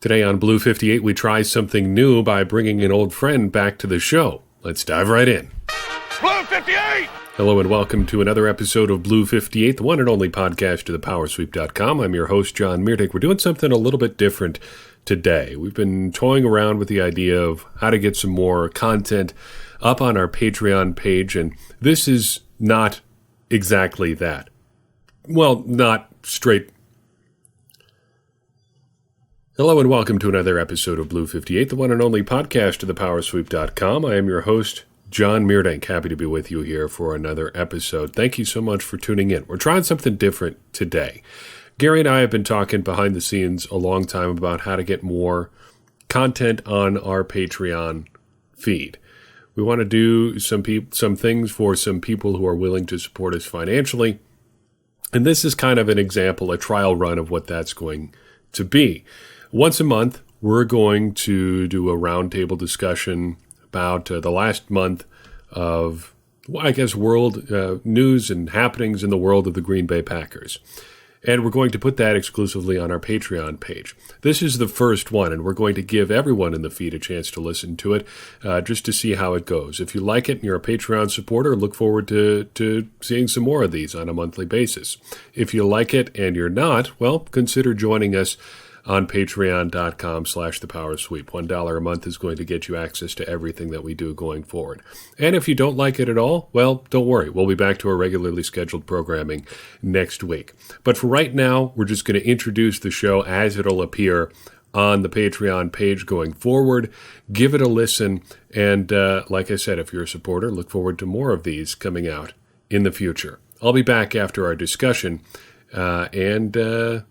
Today on Blue 58, we try something new by bringing an old friend back to the show. Let's dive right in. Blue 58! Hello and welcome to another episode of Blue 58, the one and only podcast of thepowersweep.com. I'm your host, Jon Meerdink. We're doing something a little bit different today. We've been toying around with the idea of how to get some more content up on our Patreon page, and this is not exactly that. Well, not straight. Hello and welcome to another episode of Blue 58, the one and only podcast of thepowersweep.com. I am your host, Jon Meerdink. Happy to be with you here for another episode. Thank you so much for tuning in. We're trying something different today. Gary and I have been talking behind the scenes a long time about how to get more content on our Patreon feed. We want to do some things for some people who are willing to support us financially. And this is kind of an example, a trial run of what that's going to be. Once a month, we're going to do a roundtable discussion about the last month of, world news and happenings in the world of the Green Bay Packers. And we're going to put that exclusively on our Patreon page. This is the first one, and we're going to give everyone in the feed a chance to listen to it just to see how it goes. If you like it and you're a Patreon supporter, look forward to seeing some more of these on a monthly basis. If you like it and you're not, well, consider joining us on patreon.com/thepowersweep. $1 a month is going to get you access to everything that we do going forward. And if you don't like it at all, well, don't worry. We'll be back to our regularly scheduled programming next week. But for right now, we're just going to introduce the show as it'll appear on the Patreon page going forward. Give it a listen. And like I said, if you're a supporter, look forward to more of these coming out in the future. I'll be back after our discussion. Enjoy.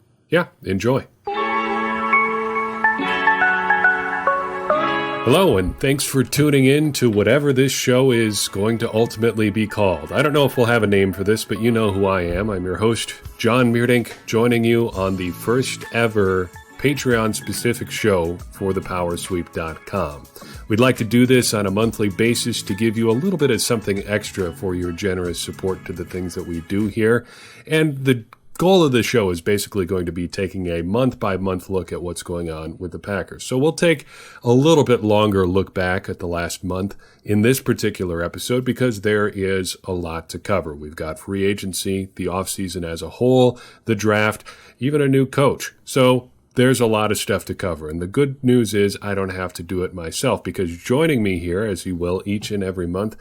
Hello, and thanks for tuning in to whatever this show is going to ultimately be called. I don't know if we'll have a name for this, but you know who I am. I'm your host, Jon Meerdink, joining you on the first ever Patreon-specific show for thepowersweep.com. We'd like to do this on a monthly basis to give you a little bit of something extra for your generous support to the things that we do here. And the goal of the show is basically going to be taking a month-by-month look at what's going on with the Packers. So we'll take a little bit longer look back at the last month in this particular episode because there is a lot to cover. We've got free agency, the offseason as a whole, the draft, even a new coach. So there's a lot of stuff to cover. And the good news is I don't have to do it myself because joining me here, as you will each and every month,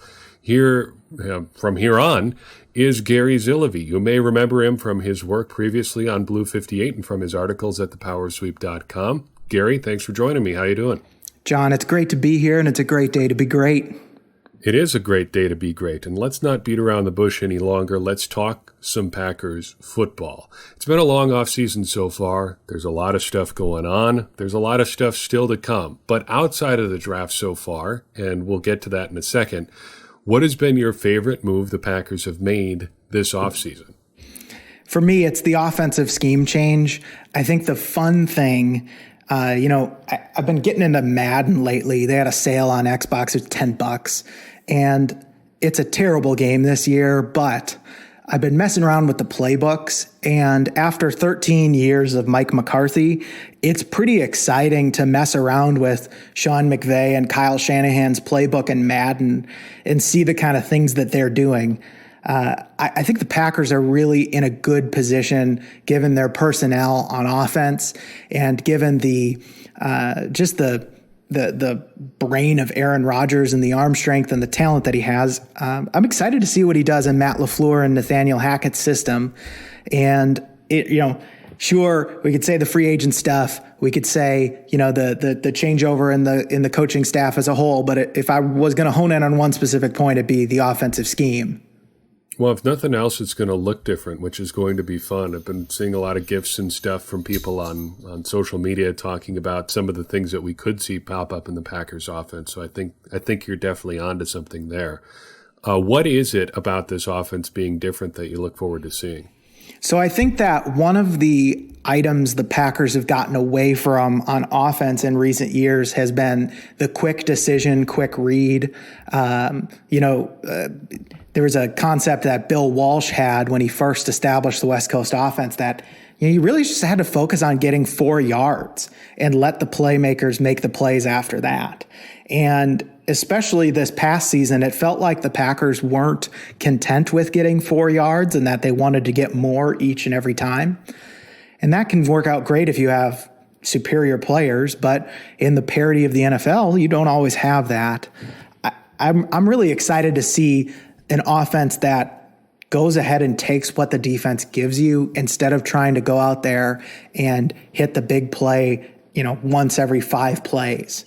from here on, is Gary Zillevy. You may remember him from his work previously on Blue 58 and from his articles at thepowersweep.com. Gary, thanks for joining me. How you doing? Jon, it's great to be here, and it's a great day to be great. It is a great day to be great, and let's not beat around the bush any longer. Let's talk some Packers football. It's been a long offseason so far. There's a lot of stuff going on. There's a lot of stuff still to come. But outside of the draft so far, and we'll get to that in a second, what has been your favorite move the Packers have made this offseason? For me, it's the offensive scheme change. I think the fun thing, I've been getting into Madden lately. They had a sale on Xbox. It's $10. And it's a terrible game this year, but I've been messing around with the playbooks, and after 13 years of Mike McCarthy, it's pretty exciting to mess around with Sean McVay and Kyle Shanahan's playbook in Madden and see the kind of things that they're doing. I think the Packers are really in a good position given their personnel on offense and given the brain of Aaron Rodgers and the arm strength and the talent that he has. I'm excited to see what he does in Matt LaFleur and Nathaniel Hackett's system. And sure, we could say the free agent stuff. We could say, the changeover in the coaching staff as a whole. But if I was going to hone in on one specific point, it'd be the offensive scheme. Well, if nothing else, it's going to look different, which is going to be fun. I've been seeing a lot of GIFs and stuff from people on social media talking about some of the things that we could see pop up in the Packers offense. So I think you're definitely onto something there. What is it about this offense being different that you look forward to seeing? So I think that one of the items the Packers have gotten away from on offense in recent years has been the quick decision, quick read. There was a concept that Bill Walsh had when he first established the West Coast offense that you really just had to focus on getting 4 yards and let the playmakers make the plays after that. And especially this past season, it felt like the Packers weren't content with getting 4 yards and that they wanted to get more each and every time. And that can work out great if you have superior players, but in the parity of the NFL, you don't always have that. I'm really excited to see an offense that goes ahead and takes what the defense gives you instead of trying to go out there and hit the big play, once every 5 plays.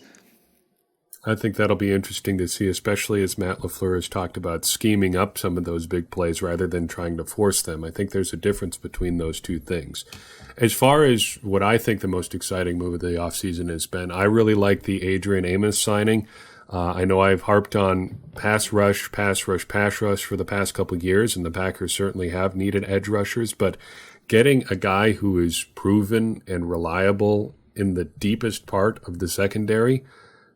I think that'll be interesting to see, especially as Matt LaFleur has talked about scheming up some of those big plays rather than trying to force them. I think there's a difference between those two things. As far as what I think the most exciting move of the offseason has been, I really like the Adrian Amos signing. I know I've harped on pass rush for the past couple of years, and the Packers certainly have needed edge rushers, but getting a guy who is proven and reliable in the deepest part of the secondary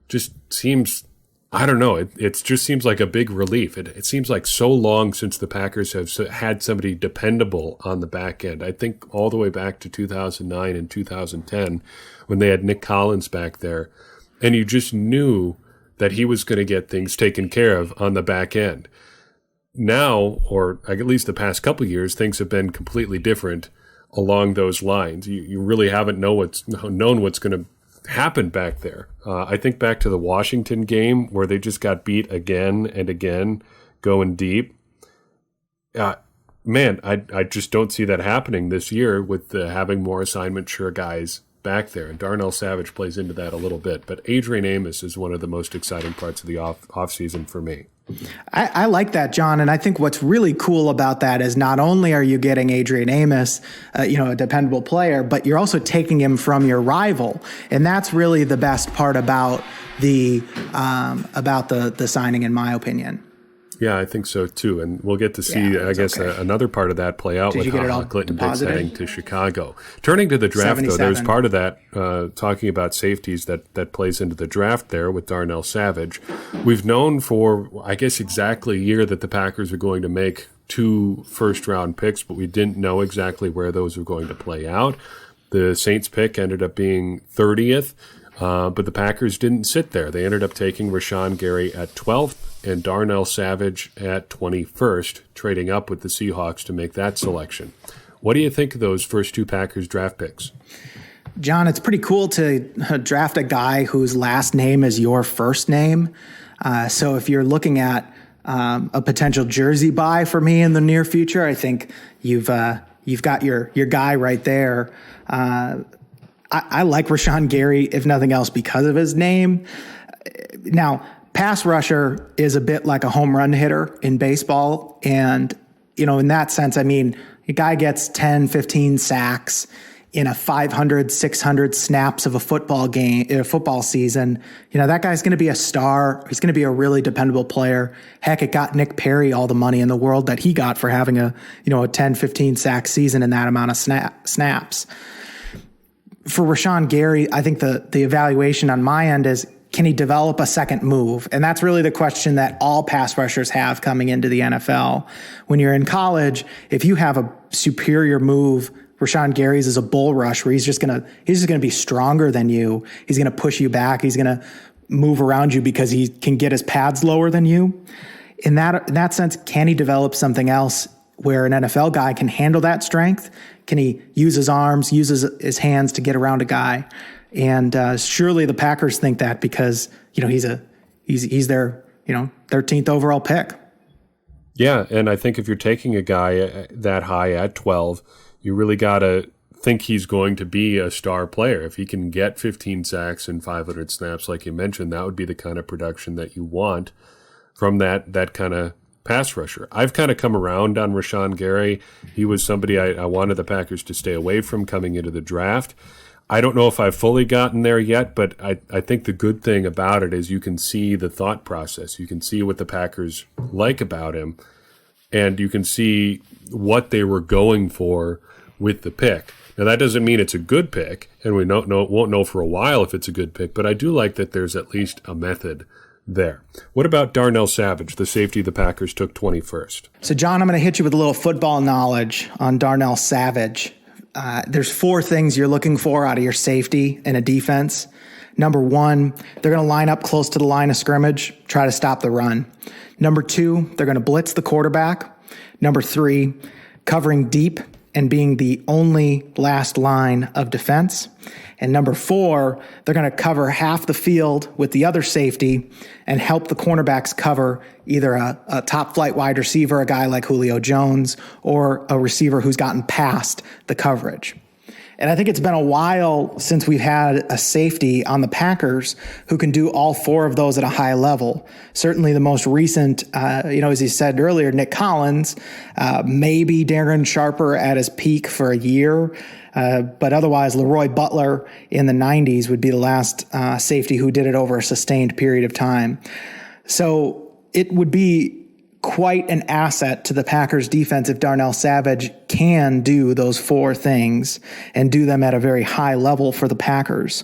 just seems, I don't know, it just seems like a big relief. It seems like so long since the Packers have had somebody dependable on the back end. I think all the way back to 2009 and 2010 when they had Nick Collins back there, and you just knew that he was going to get things taken care of on the back end. Now, or at least the past couple of years, things have been completely different along those lines. You really haven't known what's going to happen back there. I think back to the Washington game where they just got beat again and again, going deep. Man, I just don't see that happening this year with having more assignment sure guys back there. And Darnell Savage plays into that a little bit. But Adrian Amos is one of the most exciting parts of the offseason for me. I like that, John. And I think what's really cool about that is not only are you getting Adrian Amos, a dependable player, but you're also taking him from your rival. And that's really the best part about the signing, in my opinion. Yeah, I think so too. And we'll get to see, another part of that play out with how Clinton Dix heading to Chicago. Turning to the draft, though, there's part of that talking about safeties that plays into the draft there with Darnell Savage. We've known for, I guess, exactly a year that the Packers are going to make 2 first-round picks, but we didn't know exactly where those were going to play out. The Saints pick ended up being 30th. But the Packers didn't sit there. They ended up taking Rashan Gary at 12th and Darnell Savage at 21st, trading up with the Seahawks to make that selection. What do you think of those first 2 Packers draft picks? John, it's pretty cool to draft a guy whose last name is your first name. So if you're looking at a potential jersey buy for me in the near future, I think you've got your guy right there. I like Rashan Gary, if nothing else, because of his name. Now, pass rusher is a bit like a home run hitter in baseball. And, in that sense, I mean, a guy gets 10, 15 sacks in a 500, 600 snaps of a football game, a football season. That guy's going to be a star. He's going to be a really dependable player. Heck, it got Nick Perry all the money in the world that he got for having a 10, 15 sack season in that amount of snaps. For Rashan Gary, I think the evaluation on my end is, can he develop a second move? And that's really the question that all pass rushers have coming into the NFL. When you're in college, if you have a superior move, Rashan Gary's is a bull rush where he's just gonna be stronger than you. He's gonna push you back. He's gonna move around you because he can get his pads lower than you. In that sense, can he develop something else where an NFL guy can handle that strength? Can he use his arms, use his hands to get around a guy? And surely the Packers think that because he's their 13th overall pick. Yeah, and I think if you're taking a guy that high at 12, you really got to think he's going to be a star player. If he can get 15 sacks and 500 snaps, like you mentioned, that would be the kind of production that you want from that kind of pass rusher. I've kind of come around on Rashan Gary. He was somebody I wanted the Packers to stay away from coming into the draft. I don't know if I've fully gotten there yet, but I think the good thing about it is you can see the thought process. You can see what the Packers like about him, and you can see what they were going for with the pick. Now, that doesn't mean it's a good pick, and we won't know for a while if it's a good pick, but I do like that there's at least a method there. What about Darnell Savage, the safety the Packers took 21st? So, John, I'm going to hit you with a little football knowledge on Darnell Savage. there's 4 things you're looking for out of your safety in a defense. Number 1, they're going to line up close to the line of scrimmage, try to stop the run. Number 2, they're going to blitz the quarterback. Number 3, covering deep and being the only last line of defense. And number 4, they're going to cover half the field with the other safety and help the cornerbacks cover either a top flight wide receiver, a guy like Julio Jones, or a receiver who's gotten past the coverage. And I think it's been a while since we've had a safety on the Packers who can do all 4 of those at a high level. Certainly the most recent, as you said earlier, Nick Collins, maybe Darren Sharper at his peak for a year. But otherwise, LeRoy Butler in the 90s would be the last safety who did it over a sustained period of time. So it would be quite an asset to the Packers defense if Darnell Savage can do those 4 things and do them at a very high level for the Packers.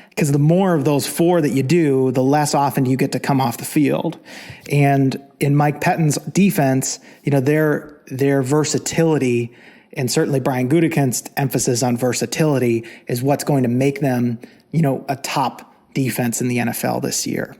Because the more of those 4 that you do, the less often you get to come off the field. And in Mike Pettine's defense, their versatility, and certainly Brian Gutekunst's emphasis on versatility, is what's going to make them, a top defense in the NFL this year.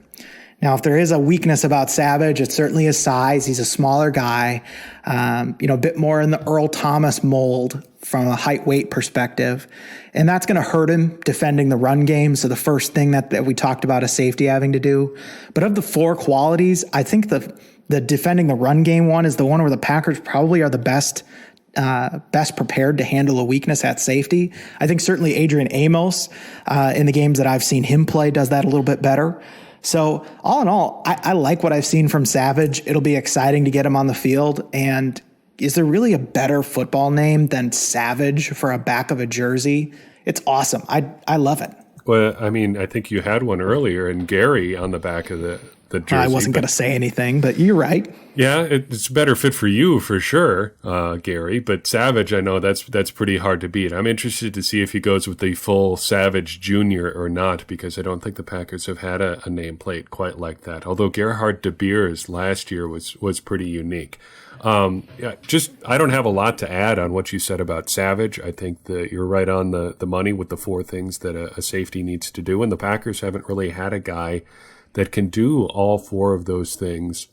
Now, if there is a weakness about Savage, it's certainly his size. He's a smaller guy, a bit more in the Earl Thomas mold from a height-weight perspective. And that's going to hurt him defending the run game. So the first thing that we talked about a safety having to do. But of the 4 qualities, I think the defending the run game one is the one where the Packers probably are the best prepared to handle a weakness at safety. I think certainly Adrian Amos, in the games that I've seen him play, does that a little bit better. So all in all, I like what I've seen from Savage. It'll be exciting to get him on the field. And is there really a better football name than Savage for a back of a jersey? It's awesome. I love it. Well, I mean, I think you had one earlier, and Gary on the back of the jersey. I wasn't going to say anything, but you're right. Yeah, it's a better fit for you for sure, Gary. But Savage, I know that's pretty hard to beat. I'm interested to see if he goes with the full Savage Jr. or not, because I don't think the Packers have had a nameplate quite like that. Although Gerhard de Beers last year was pretty unique. I don't have a lot to add on what you said about Savage. I think that you're right on the money with the 4 things that a safety needs to do, and the Packers haven't really had a guy that can do all 4 of those things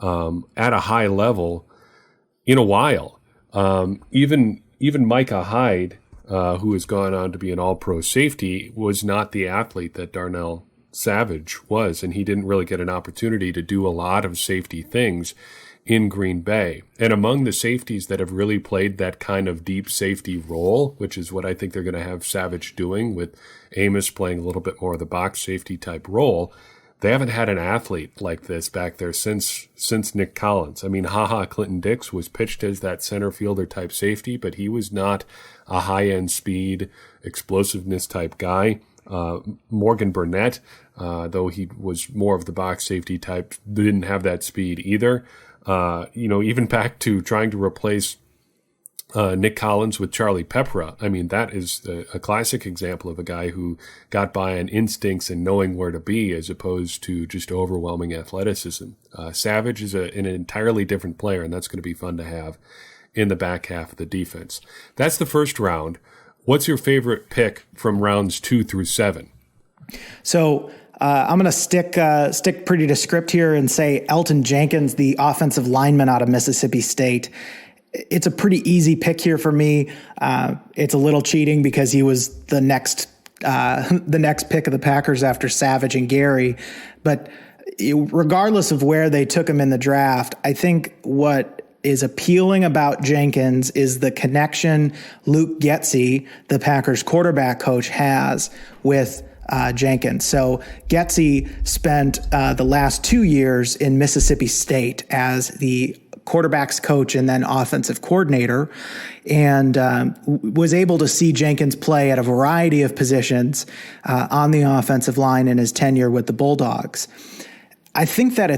at a high level in a while. Even Micah Hyde, who has gone on to be an all-pro safety, was not the athlete that Darnell Savage was, and he didn't really get an opportunity to do a lot of safety things in Green Bay. And among the safeties that have really played that kind of deep safety role, which is what I think they're going to have Savage doing, with Amos playing a little bit more of the box safety type role, they haven't had an athlete like this back there since Nick Collins. I mean, Clinton Dix was pitched as that center fielder type safety, but he was not a high-end speed, explosiveness type guy. Morgan Burnett, though he was more of the box safety type, didn't have that speed either. Even back to trying to replace Nick Collins with Charlie Peprah. I mean, that is a classic example of a guy who got by on instincts and knowing where to be as opposed to just overwhelming athleticism. Savage is an entirely different player, and that's going to be fun to have in the back half of the defense. That's the first round. What's your favorite pick from rounds 2 through 7? So I'm going to stick pretty to script here and say Elton Jenkins, the offensive lineman out of Mississippi State. It's a pretty easy pick here for me. It's a little cheating because he was the next pick of the Packers after Savage and Gary. But regardless of where they took him in the draft, I think what is appealing about Jenkins is the connection Luke Getsy, the Packers quarterback coach, has with Jenkins. So Getsy spent the last 2 years in Mississippi State as the quarterback's coach and then offensive coordinator, and was able to see Jenkins play at a variety of positions on the offensive line in his tenure with the Bulldogs. I think that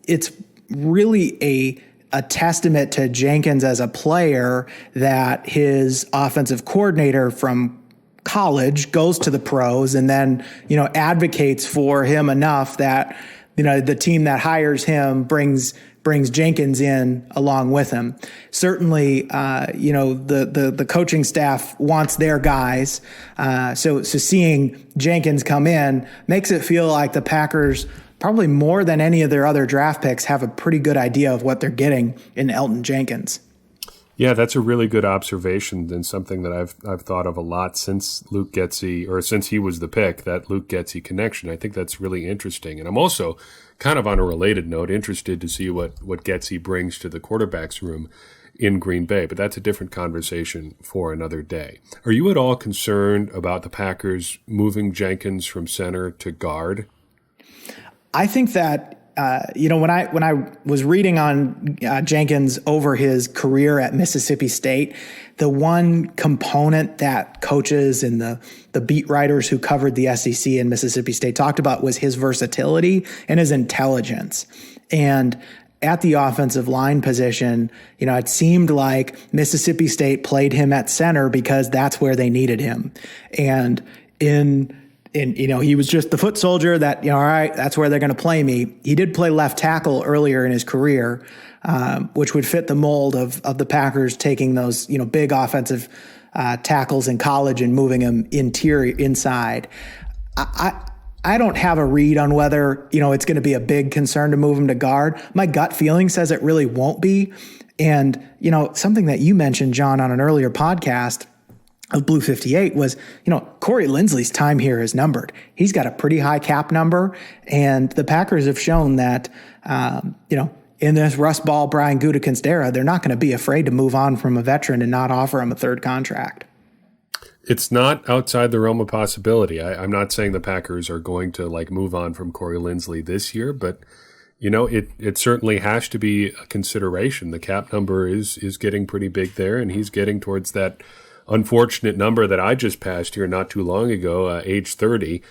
it's really a testament to Jenkins as a player that his offensive coordinator from college goes to the pros and then, advocates for him enough that, the team that hires him brings brings Jenkins in along with him. Certainly, the coaching staff wants their guys. So seeing Jenkins come in makes it feel like the Packers, probably more than any of their other draft picks, have a pretty good idea of what they're getting in Elgton Jenkins. Yeah, that's a really good observation and something that I've thought of a lot since Luke Getsy, or since he was the pick, that Luke Getsy connection. I think that's really interesting. And I'm also, kind of on a related note, interested to see what Getsy brings to the quarterback's room in Green Bay. But that's a different conversation for another day. Are you at all concerned about the Packers moving Jenkins from center to guard? I think that when I was reading on Jenkins over his career at Mississippi State, the one component that coaches and the beat writers who covered the SEC in Mississippi State talked about was his versatility and his intelligence. And at the offensive line position, it seemed like Mississippi State played him at center because that's where they needed him. And he was just the foot soldier that, all right, that's where they're going to play me. He did play left tackle earlier in his career, which would fit the mold of the Packers taking those, big offensive tackles in college and moving them inside. I don't have a read on whether, it's going to be a big concern to move him to guard. My gut feeling says it really won't be. And, something that you mentioned, John, on an earlier podcast of Blue 58 was, Corey Linsley's time here is numbered. He's got a pretty high cap number, and the Packers have shown that, in this Russ Ball, Brian Gutekunst era, they're not going to be afraid to move on from a veteran and not offer him a third contract. It's not outside the realm of possibility. I'm not saying the Packers are going to move on from Corey Linsley this year, but it certainly has to be a consideration. The cap number is getting pretty big there, and he's getting towards that unfortunate number that I just passed here not too long ago, age 30.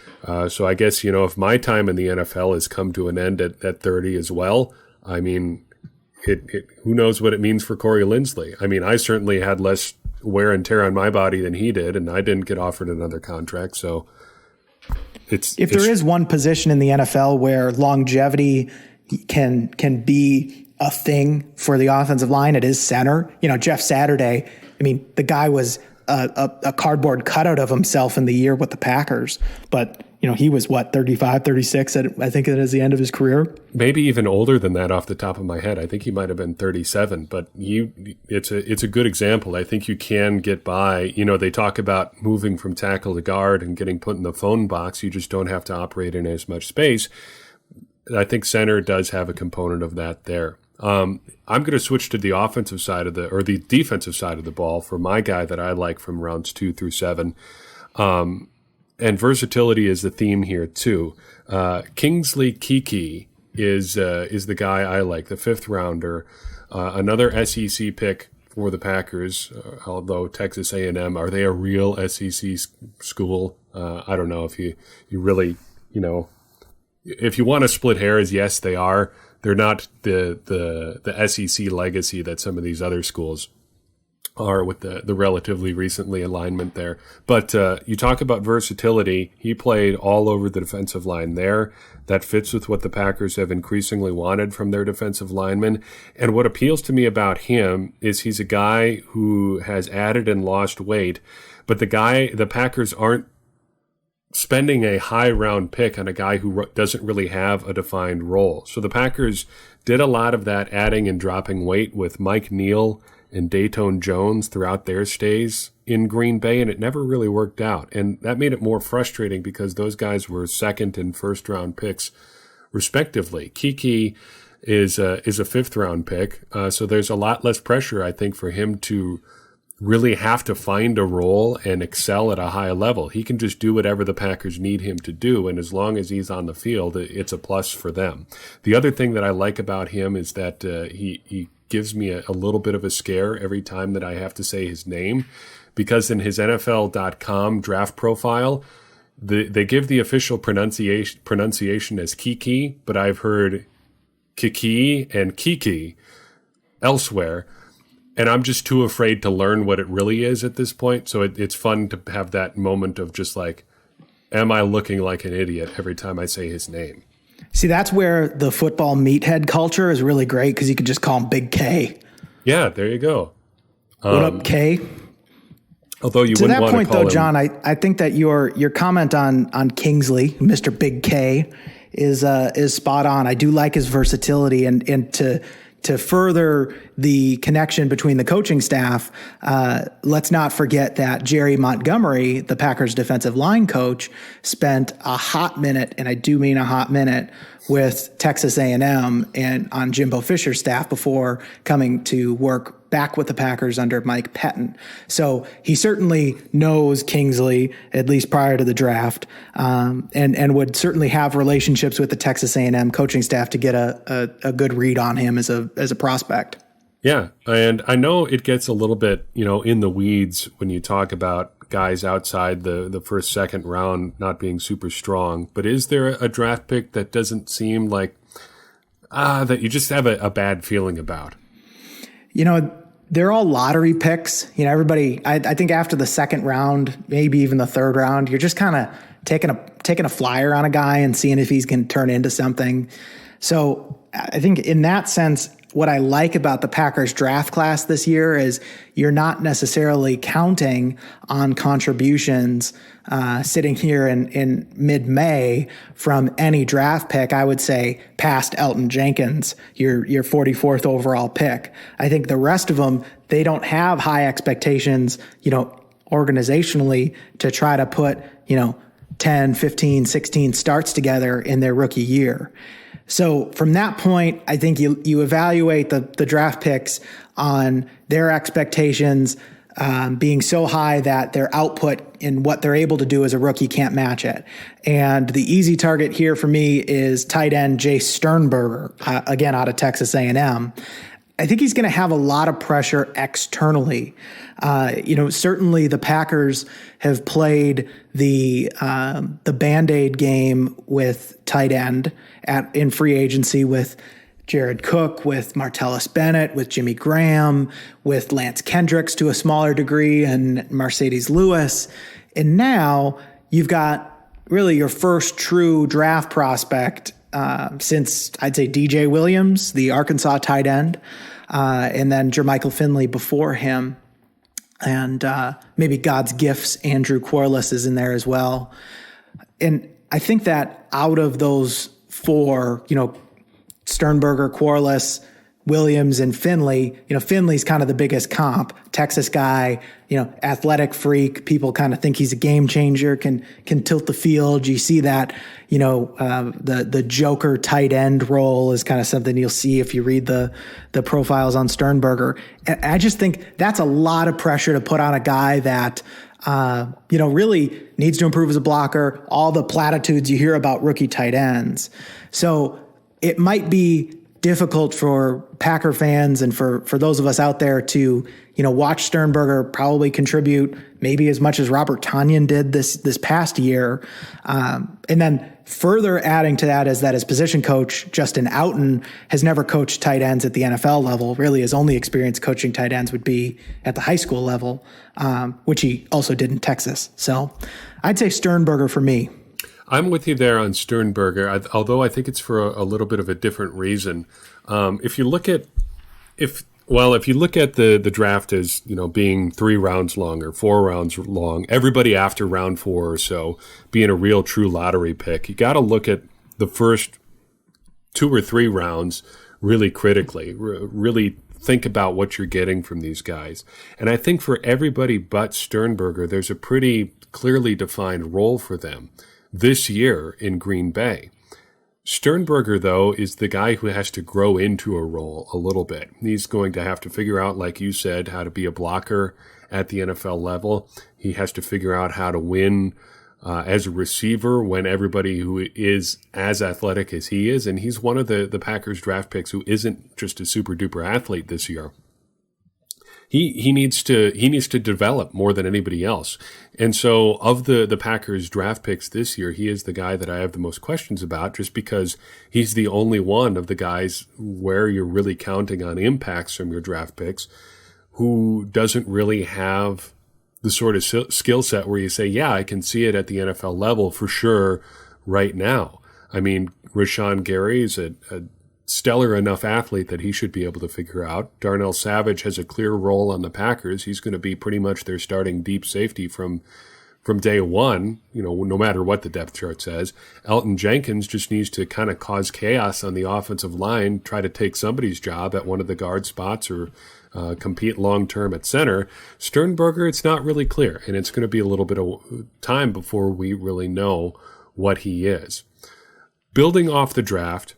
So I guess, if my time in the NFL has come to an end at 30 as well, I mean, who knows what it means for Corey Linsley. I mean, I certainly had less wear and tear on my body than he did, and I didn't get offered another contract. So if there is one position in the NFL where longevity can be a thing for the offensive line, it is center. Jeff Saturday, I mean, the guy was a cardboard cutout of himself in the year with the Packers, but he was 35, 36 I think at the end of his career. Maybe even older than that off the top of my head. I think he might have been 37, but it's a good example. I think you can get by. They talk about moving from tackle to guard and getting put in the phone box. You just don't have to operate in as much space. I think center does have a component of that there. I'm going to switch to the offensive side or the defensive side of the ball for my guy that I like from rounds 2 through 7. And versatility is the theme here too. Kingsley Keke is the guy I like, the 5th rounder, another SEC pick for the Packers. Although Texas A&M, are they a real SEC school? I don't know if you really, if you want to split hairs, yes, they are. They're not the SEC legacy that some of these other schools are with the relatively recently alignment there. But you talk about versatility. He played all over the defensive line there. That fits with what the Packers have increasingly wanted from their defensive linemen. And what appeals to me about him is he's a guy who has added and lost weight, but the Packers aren't spending a high round pick on a guy who doesn't really have a defined role. So the Packers did a lot of that adding and dropping weight with Mike Neal and Dayton Jones throughout their stays in Green Bay, and it never really worked out. And that made it more frustrating because those guys were 2nd and 1st round picks respectively. Keke is a 5th round pick. So there's a lot less pressure, I think, for him to really have to find a role and excel at a high level. He can just do whatever the Packers need him to do, and as long as he's on the field, it's a plus for them. The other thing that I like about him is that he gives me a little bit of a scare every time that I have to say his name, because in his NFL.com draft profile, they give the official pronunciation as Keke, but I've heard Kiki and Kiki elsewhere. And I'm just too afraid to learn what it really is at this point. So it's fun to have that moment of just am I looking like an idiot every time I say his name? See, that's where the football meathead culture is really great because you could just call him Big K. Yeah, there you go. What up, K? Although you to wouldn't that want point, to call though, him... John, I think that your comment on Kingsley, Mr. Big K, is spot on. I do like his versatility, and to further the connection between the coaching staff, let's not forget that Jerry Montgomery, the Packers defensive line coach, spent a hot minute, and I do mean a hot minute, with Texas A&M and on Jimbo Fisher's staff before coming to work back with the Packers under Mike Pettin. So he certainly knows Kingsley, at least prior to the draft, and would certainly have relationships with the Texas A&M coaching staff to get a good read on him as a prospect. Yeah, and I know it gets a little bit, in the weeds when you talk about guys outside the first, second round not being super strong, but is there a draft pick that doesn't seem like that you just have a bad feeling about? They're all lottery picks. Everybody, I think after the second round, maybe even the third round, you're just kind of taking a flyer on a guy and seeing if he's going to turn into something. So I think in that sense, what I like about the Packers draft class this year is you're not necessarily counting on contributions sitting here in mid-May from any draft pick, I would say, past Elton Jenkins, your 44th overall pick. I think the rest of them, they don't have high expectations, organizationally to try to put, 10, 15, 16 starts together in their rookie year. So from that point, I think you evaluate the draft picks on their expectations being so high that their output in what they're able to do as a rookie can't match it. And the easy target here for me is tight end Jace Sternberger, again, out of Texas A&M. I think he's going to have a lot of pressure externally. Certainly the Packers have played the Band-Aid game with tight end in free agency with Jared Cook, with Martellus Bennett, with Jimmy Graham, with Lance Kendricks to a smaller degree, and Mercedes Lewis. And now you've got really your first true draft prospect since, I'd say, DJ Williams, the Arkansas tight end, and then Jermichael Finley before him. And maybe God's gifts, Andrew Quarles is in there as well. And I think that out of those four, Sternberger, Quarles, Williams, and Finley, Finley's kind of the biggest comp. Texas guy, athletic freak. People kind of think he's a game changer, can tilt the field. You see that, the Joker tight end role is kind of something you'll see if you read the profiles on Sternberger. And I just think that's a lot of pressure to put on a guy that, really needs to improve as a blocker, all the platitudes you hear about rookie tight ends. So it might be difficult for Packer fans and for those of us out there to, watch Sternberger probably contribute maybe as much as Robert Tonyan did this past year. And then further adding to that is that his position coach, Justin Outen, has never coached tight ends at the NFL level. Really, his only experience coaching tight ends would be at the high school level, which he also did in Texas. So I'd say Sternberger for me. I'm with you there on Sternberger, although I think it's for a little bit of a different reason. If you look at the draft as, being 3 rounds long or 4 rounds long, everybody after round 4 or so being a real true lottery pick, you got to look at the first 2 or 3 rounds really critically, really think about what you're getting from these guys. And I think for everybody but Sternberger, there's a pretty clearly defined role for them this year in Green Bay. Sternberger, though, is the guy who has to grow into a role a little bit. He's going to have to figure out, like you said, how to be a blocker at the NFL level. He has to figure out how to win as a receiver when everybody who is as athletic as he is. And he's one of the Packers draft picks who isn't just a super duper athlete this year. He needs to develop more than anybody else. And so of the Packers draft picks this year, he is the guy that I have the most questions about, just because he's the only one of the guys where you're really counting on impacts from your draft picks who doesn't really have the sort of skill set where you say, yeah, I can see it at the NFL level for sure right now. I mean, Rashan Gary is a stellar enough athlete that he should be able to figure out. Darnell Savage has a clear role on the Packers. He's going to be pretty much their starting deep safety from day one, no matter what the depth chart says. Elton Jenkins just needs to kind of cause chaos on the offensive line, try to take somebody's job at one of the guard spots or compete long-term at center. Sternberger, it's not really clear, and it's going to be a little bit of time before we really know what he is. Building off the draft,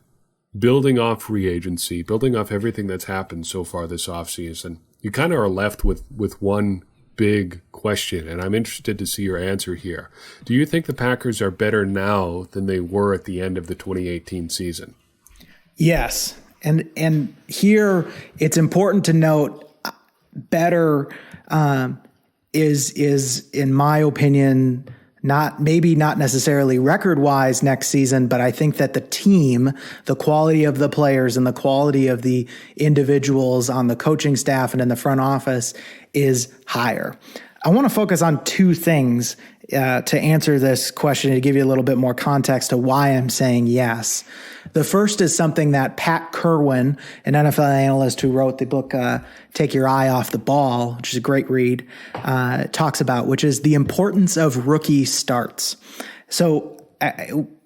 building off free agency, building off everything that's happened so far this offseason, you kind of are left with one big question, and I'm interested to see your answer here. Do you think the Packers are better now than they were at the end of the 2018 season? Yes. And here it's important to note better is in my opinion not necessarily record-wise next season, but I think that the team, the quality of the players and the quality of the individuals on the coaching staff and in the front office is higher. I want to focus on two things to answer this question, to give you a little bit more context to why I'm saying yes. The first is something that Pat Kerwin, an NFL analyst who wrote the book Take Your Eye Off the Ball, which is a great read, talks about, which is the importance of rookie starts. So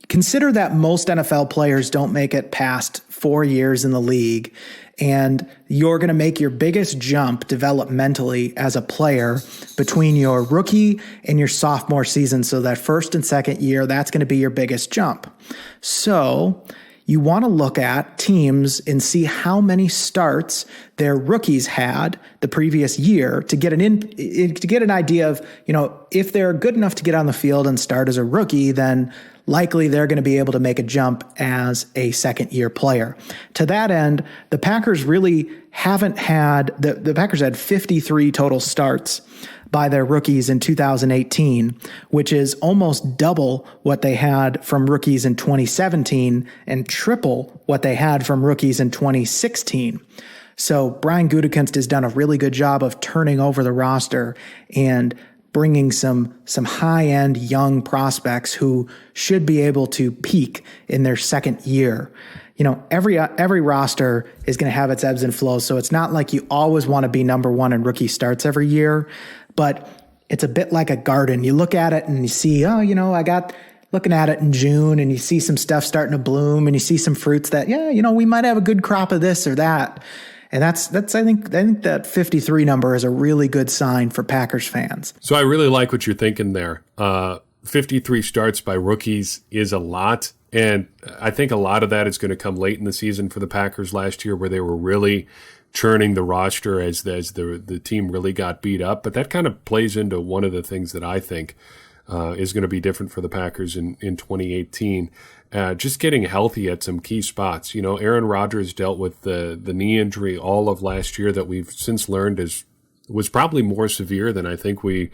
consider that most NFL players don't make it past 4 years in the league, and you're going to make your biggest jump developmentally as a player between your rookie and your sophomore season. So that first and second year, that's going to be your biggest jump. So you want to look at teams and see how many starts their rookies had the previous year to get an idea of, if they're good enough to get on the field and start as a rookie, then likely they're going to be able to make a jump as a second-year player. To that end, the Packers really haven't had – the Packers had 53 total starts by their rookies in 2018, which is almost double what they had from rookies in 2017 and triple what they had from rookies in 2016. So Brian Gutekunst has done a really good job of turning over the roster and bringing some high-end young prospects who should be able to peak in their second year. Every roster is going to have its ebbs and flows, so it's not like you always want to be number one in rookie starts every year, but it's a bit like a garden. You look at it and you see, looking at it in June, and you see some stuff starting to bloom, and you see some fruits that, we might have a good crop of this or that. And that's I think that 53 number is a really good sign for Packers fans. So I really like what you're thinking there. 53 starts by rookies is a lot. And I think a lot of that is going to come late in the season for the Packers last year, where they were really churning the roster as the team really got beat up. But that kind of plays into one of the things that I think is going to be different for the Packers in 2018. Just getting healthy at some key spots. Aaron Rodgers dealt with the knee injury all of last year that we've since learned was probably more severe than I think we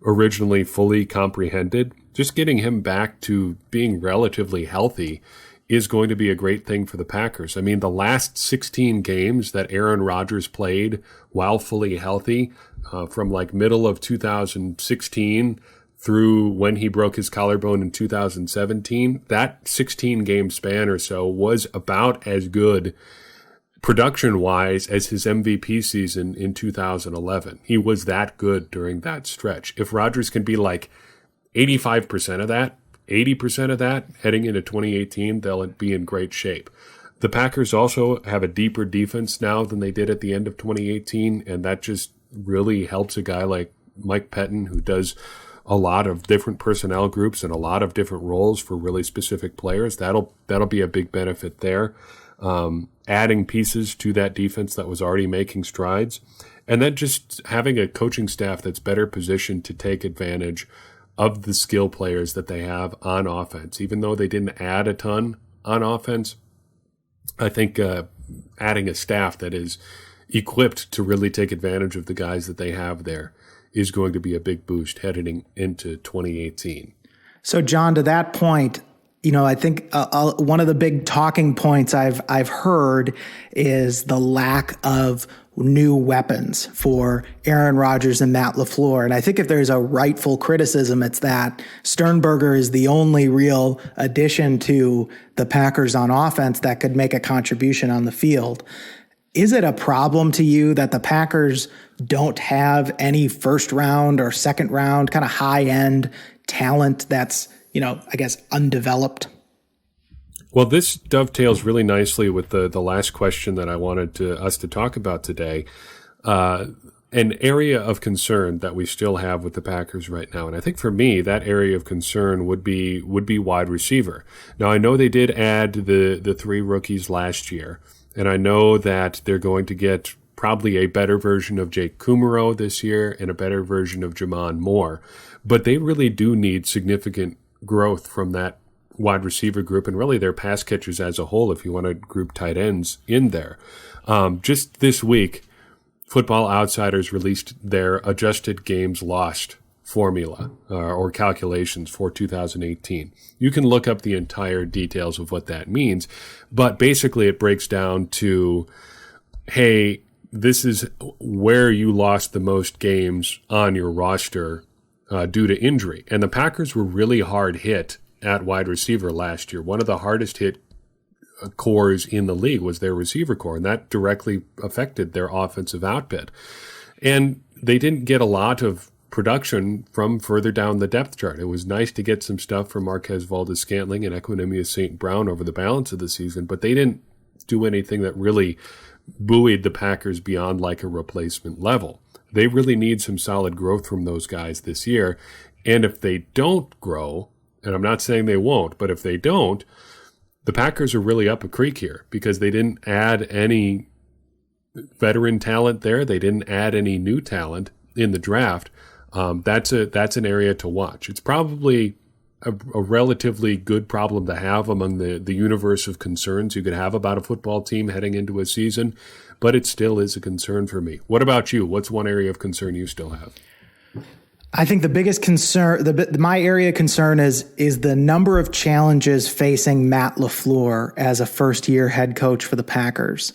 originally fully comprehended. Just getting him back to being relatively healthy is going to be a great thing for the Packers. I mean, the last 16 games that Aaron Rodgers played while fully healthy, from like middle of 2016 through when he broke his collarbone in 2017, that 16-game span or so was about as good production-wise as his MVP season in 2011. He was that good during that stretch. If Rodgers can be like 85% of that, 80% of that heading into 2018, they'll be in great shape. The Packers also have a deeper defense now than they did at the end of 2018, and that just really helps a guy like Mike Pettin, who does a lot of different personnel groups and a lot of different roles for really specific players. That'll be a big benefit there. Adding pieces to that defense that was already making strides, and then just having a coaching staff that's better positioned to take advantage of the skill players that they have on offense. Even though they didn't add a ton on offense, I think adding a staff that is equipped to really take advantage of the guys that they have there is going to be a big boost heading into 2018. So, John, to that point, I think one of the big talking points I've heard is the lack of new weapons for Aaron Rodgers and Matt LaFleur. And I think if there's a rightful criticism, it's that Sternberger is the only real addition to the Packers on offense that could make a contribution on the field. Is it a problem to you that the Packers don't have any first round or second round kind of high end talent that's, I guess, undeveloped? Well, this dovetails really nicely with the last question that I wanted us to talk about today. An area of concern that we still have with the Packers right now, and I think for me that area of concern would be wide receiver. Now I know they did add the 3 rookies last year, and I know that they're going to get probably a better version of Jake Kumerow this year and a better version of Jamon Moore, but they really do need significant growth from that wide receiver group and really their pass catchers as a whole if you want to group tight ends in there. Just this week, Football Outsiders released their adjusted games lost formula or calculations for 2018. You can look up the entire details of what that means, but basically it breaks down to, hey, this is where you lost the most games on your roster due to injury. And the Packers were really hard hit at wide receiver last year. One of the hardest hit cores in the league was their receiver core, and that directly affected their offensive output. And they didn't get a lot of production from further down the depth chart. It was nice to get some stuff from Marquez Valdes-Scantling and Equanimeous St. Brown over the balance of the season, but they didn't do anything that really buoyed the Packers beyond like a replacement level. They really need some solid growth from those guys this year. And if they don't grow, and I'm not saying they won't, but if they don't, the Packers are really up a creek here because they didn't add any veteran talent there. They didn't add any new talent in the draft. That's an area to watch. It's probably a relatively good problem to have among the universe of concerns you could have about a football team heading into a season, but it still is a concern for me. What about you? What's one area of concern you still have? I think the biggest concern, my area of concern is the number of challenges facing Matt LaFleur as a first-year head coach for the Packers.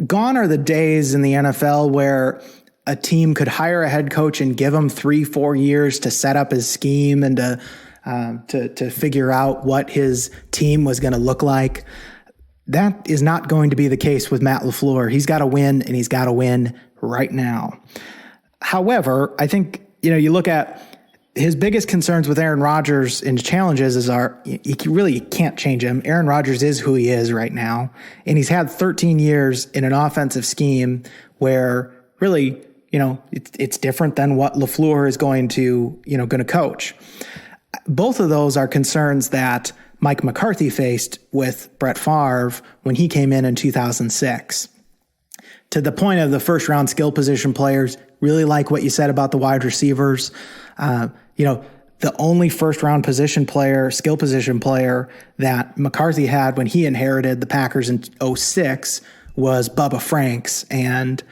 Gone are the days in the NFL where a team could hire a head coach and give him 3-4 years to set up his scheme and to figure out what his team was going to look like. That is not going to be the case with Matt LaFleur. He's got to win, and he's got to win right now. However, I think, you look at his biggest concerns with Aaron Rodgers and challenges you really can't change him. Aaron Rodgers is who he is right now. And he's had 13 years in an offensive scheme where really, it's different than what LaFleur is going to coach. Both of those are concerns that Mike McCarthy faced with Brett Favre when he came in 2006. To the point of the first round skill position players, really like what you said about the wide receivers. The only first round skill position player that McCarthy had when he inherited the Packers in 2006 was Bubba Franks. And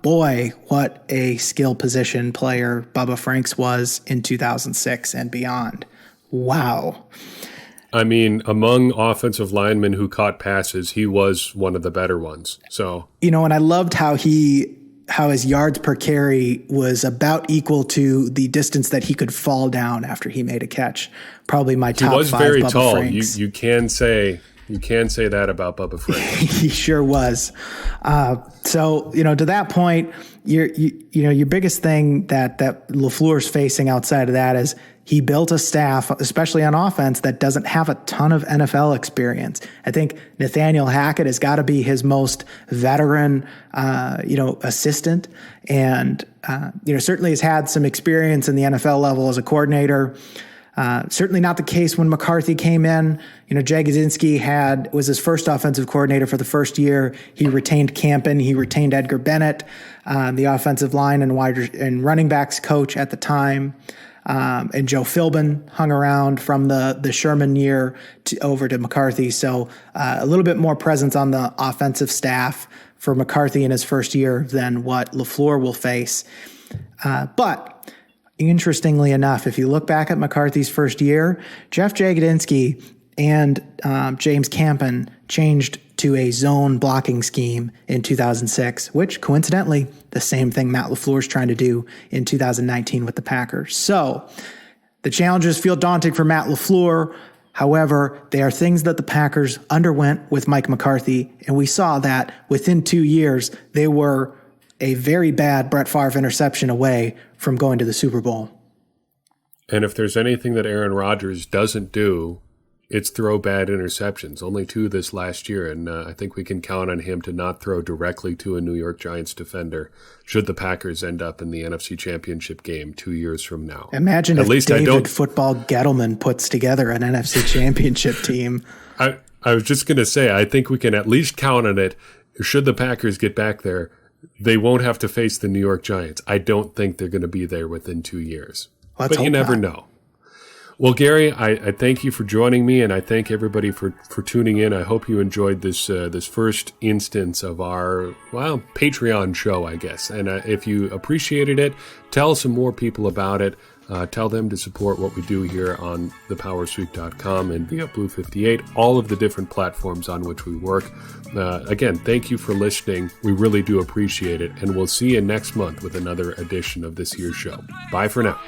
boy, what a skill position player Bubba Franks was in 2006 and beyond. Wow. I mean, among offensive linemen who caught passes, he was one of the better ones. So, and I loved how his yards per carry was about equal to the distance that he could fall down after he made a catch. Probably my top 5. He was very Bubba tall. Franks. You can say that about Bubba Franks. He sure was. So, to that point, your biggest thing that LaFleur's facing outside of that is he built a staff, especially on offense, that doesn't have a ton of NFL experience. I think Nathaniel Hackett has got to be his most veteran, assistant, and certainly has had some experience in the NFL level as a coordinator. Certainly not the case when McCarthy came in. Jay Gudzinski was his first offensive coordinator for the first year. He retained Campen. He retained Edgar Bennett, the offensive line and running backs coach at the time. And Joe Philbin hung around from the Sherman year over to McCarthy. So a little bit more presence on the offensive staff for McCarthy in his first year than what LaFleur will face. But interestingly enough, if you look back at McCarthy's first year, Jeff Jagodinski and James Campen changed to a zone blocking scheme in 2006, which coincidentally, the same thing Matt LaFleur is trying to do in 2019 with the Packers. So the challenges feel daunting for Matt LaFleur. However, they are things that the Packers underwent with Mike McCarthy, and we saw that within 2 years, they were a very bad Brett Favre interception away from going to the Super Bowl. And if there's anything that Aaron Rodgers doesn't do, it's throw bad interceptions. Only 2 this last year, and I think we can count on him to not throw directly to a New York Giants defender should the Packers end up in the NFC Championship game 2 years from now. Imagine if David Football Gettleman puts together an NFC Championship team. I was just going to say, I think we can at least count on it. Should the Packers get back there, they won't have to face the New York Giants. I don't think they're going to be there within 2 years. But you never know. Well, Gary, I thank you for joining me, and I thank everybody for tuning in. I hope you enjoyed this first instance of our, Patreon show, I guess. And if you appreciated it, tell some more people about it. Tell them to support what we do here on thepowersweep.com and via Blue 58, all of the different platforms on which we work. Again, thank you for listening. We really do appreciate it. And we'll see you next month with another edition of this year's show. Bye for now.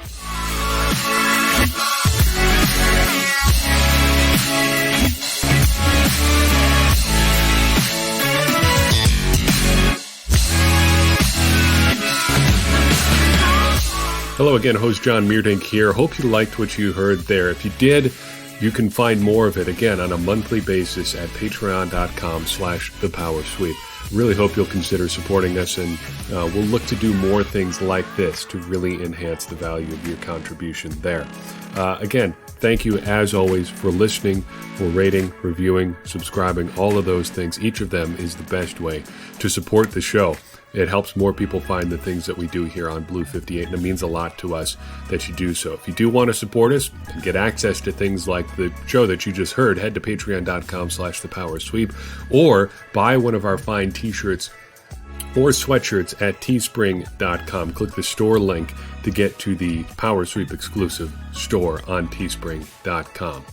Hello again, host Jon Meerdink here. Hope you liked what you heard there. If you did, you can find more of it again on a monthly basis at patreon.com/thepowersweep. Really hope you'll consider supporting us, and we'll look to do more things like this to really enhance the value of your contribution there. Again, thank you as always for listening, for rating, reviewing, subscribing, all of those things. Each of them is the best way to support the show. It helps more people find the things that we do here on Blue 58, and it means a lot to us that you do so. If you do want to support us and get access to things like the show that you just heard, head to patreon.com/thepowersweep or buy one of our fine t-shirts or sweatshirts at teespring.com. Click the store link to get to the Power Sweep exclusive store on teespring.com.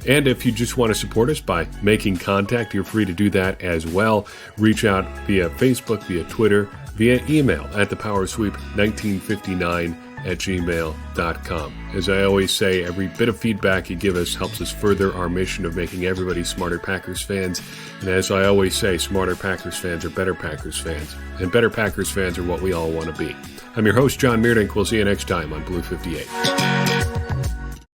And if you just want to support us by making contact, you're free to do that as well. Reach out via Facebook, via Twitter, via email at thepowersweep1959@gmail.com. As I always say, every bit of feedback you give us helps us further our mission of making everybody smarter Packers fans. And as I always say, smarter Packers fans are better Packers fans. And better Packers fans are what we all want to be. I'm your host, Jon Meerdink. We'll see you next time on Blue 58.